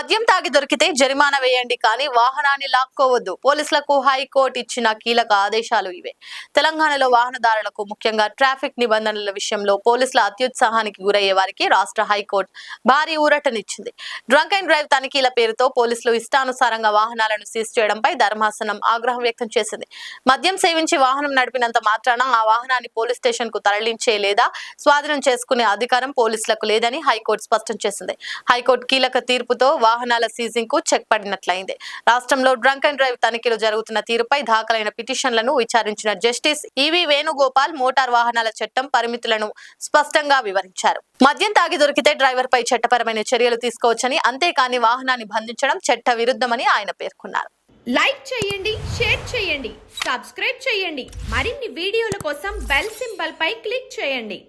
మద్యం తాగి దొరికితే జరిమానా వేయండి కానీ వాహనాన్ని లాక్కోవద్దు. పోలీసులకు హైకోర్టు ఇచ్చిన కీలక ఆదేశాలు ఇవే. తెలంగాణలో వాహనదారులకు ముఖ్యంగా ట్రాఫిక్ నిబంధనల విషయంలో పోలీసుల అత్యుత్సాహానికి గురయ్యే వారికి రాష్ట్ర హైకోర్టు భారీ ఊరటనిచ్చింది. డ్రంక్ అండ్ డ్రైవ్ తనిఖీల పేరుతో పోలీసులు ఇష్టానుసారంగా వాహనాలను సీజ్ చేయడంపై ధర్మాసనం ఆగ్రహం వ్యక్తం చేసింది. మద్యం సేవించి వాహనం నడిపినంత మాత్రాన ఆ వాహనాన్ని పోలీస్ స్టేషన్ కు తరలించే లేదా స్వాధీనం చేసుకునే అధికారం పోలీసులకు లేదని హైకోర్టు స్పష్టం చేసింది. హైకోర్టు కీలక తీర్పుతో వాహనాల సీజింగ్ కు చెక్ పడినట్లయింది. రాష్ట్రంలో డ్రంక్ అండ్ డ్రైవ్ తనిఖీలు జరుగుతున్న తీరుపై దాఖలైన పిటిషన్లను విచారించిన జస్టిస్ ఈవీ వేణుగోపాల్ మోటార్ వాహనాల చట్టం పరిమితులను స్పష్టంగా వివరించారు. మద్యం తాగి దొరికితే డ్రైవర్ పై చట్టపరమైన చర్యలు తీసుకోవచ్చని, అంతేకాని వాహనాన్ని బంధించడం చట్ట విరుద్ధమని ఆయన పేర్కొన్నారు. లైక్ చేయండి, షేర్ చేయండి, సబ్స్క్రైబ్ చేయండి. మరిన్ని వీడియోల కోసం బెల్ సింబల్ పై క్లిక్ చేయండి.